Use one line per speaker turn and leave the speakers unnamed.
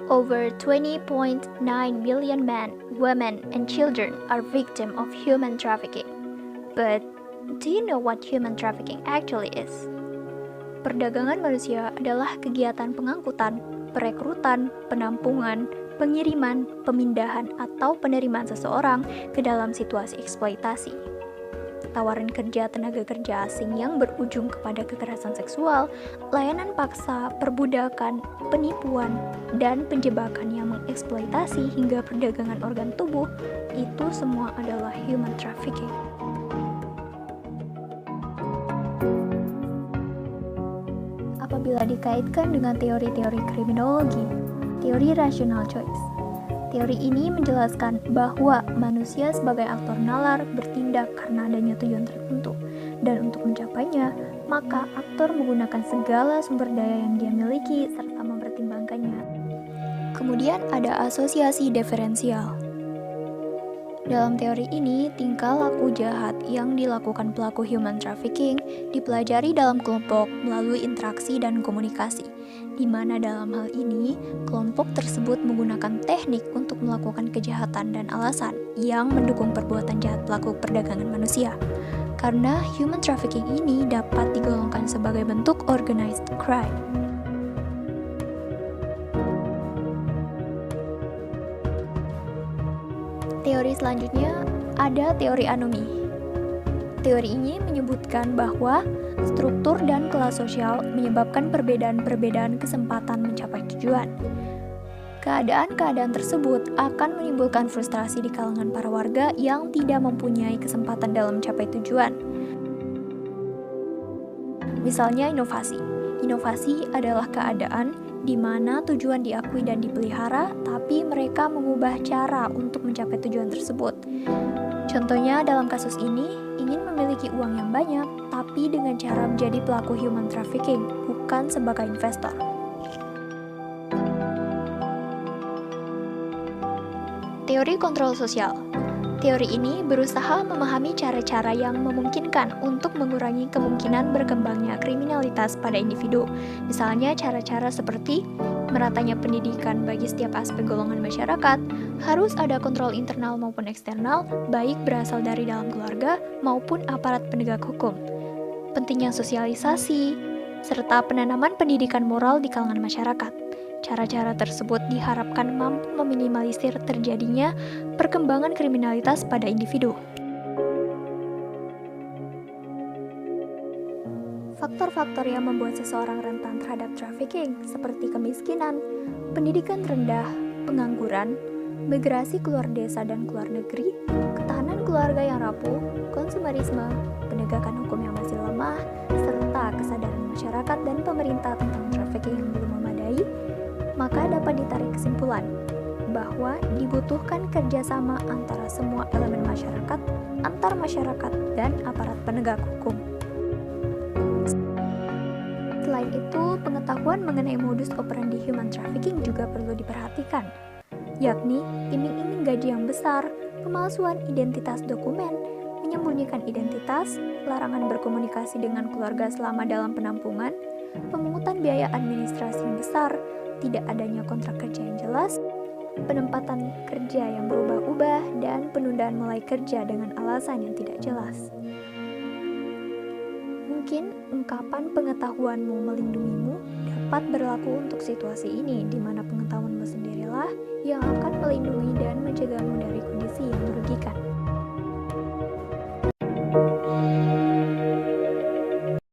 Over 20.9 million men, women, and children are victims of human trafficking. But do you know what human trafficking actually is? Perdagangan manusia adalah kegiatan pengangkutan, perekrutan, penampungan, pengiriman, pemindahan, atau penerimaan seseorang ke dalam situasi eksploitasi. Tawaran kerja tenaga kerja asing yang berujung kepada kekerasan seksual, layanan paksa, perbudakan, penipuan, dan penjebakan yang mengeksploitasi hingga perdagangan organ tubuh, itu semua adalah human trafficking. Apabila dikaitkan dengan teori-teori kriminologi, teori rational choice. Teori ini menjelaskan bahwa manusia sebagai aktor nalar bertindak karena adanya tujuan tertentu, dan untuk mencapainya, maka aktor menggunakan segala sumber daya yang dia miliki serta mempertimbangkannya. Kemudian ada asosiasi diferensial. Dalam teori ini, tingkah laku jahat yang dilakukan pelaku human trafficking dipelajari dalam kelompok melalui interaksi dan komunikasi, di mana dalam hal ini, kelompok tersebut menggunakan teknik untuk melakukan kejahatan dan alasan yang mendukung perbuatan jahat pelaku perdagangan manusia. Karena human trafficking ini dapat digolongkan sebagai bentuk organized crime. Teori selanjutnya ada teori anomi. Teori ini menyebutkan bahwa struktur dan kelas sosial menyebabkan perbedaan-perbedaan kesempatan mencapai tujuan. Keadaan-keadaan tersebut akan menimbulkan frustrasi di kalangan para warga yang tidak mempunyai kesempatan dalam mencapai tujuan. Misalnya inovasi. Inovasi adalah keadaan di mana tujuan diakui dan dipelihara, tapi mereka mengubah cara untuk mencapai tujuan tersebut. Contohnya dalam kasus ini, ingin memiliki uang yang banyak, tapi dengan cara menjadi pelaku human trafficking, bukan sebagai investor. Teori kontrol sosial. Teori ini berusaha memahami cara-cara yang memungkinkan untuk mengurangi kemungkinan berkembangnya kriminalitas pada individu. Misalnya cara-cara seperti meratanya pendidikan bagi setiap aspek golongan masyarakat, harus ada kontrol internal maupun eksternal, baik berasal dari dalam keluarga maupun aparat penegak hukum. Pentingnya sosialisasi, serta penanaman pendidikan moral di kalangan masyarakat. Cara-cara tersebut diharapkan mampu meminimalisir terjadinya perkembangan kriminalitas pada individu. Faktor-faktor yang membuat seseorang rentan terhadap trafficking seperti kemiskinan, pendidikan rendah, pengangguran, migrasi keluar desa dan keluar negeri, ketahanan keluarga yang rapuh, konsumerisme, penegakan hukum yang masih lemah, serta kesadaran masyarakat dan pemerintah tentang trafficking yang belum memadai, maka dapat ditarik kesimpulan bahwa dibutuhkan kerjasama antara semua elemen masyarakat, antar masyarakat, dan aparat penegak hukum. Selain itu, pengetahuan mengenai modus operandi human trafficking juga perlu diperhatikan, yakni iming-iming gaji yang besar, pemalsuan identitas dokumen, menyembunyikan identitas, larangan berkomunikasi dengan keluarga selama dalam penampungan, pemungutan biaya administrasi yang besar, tidak adanya kontrak kerja yang jelas, penempatan kerja yang berubah-ubah, dan penundaan mulai kerja dengan alasan yang tidak jelas. Mungkin ungkapan pengetahuanmu melindungimu dapat berlaku untuk situasi ini, di mana pengetahuanmu sendirilah yang akan melindungi dan mencegahmu dari kondisi yang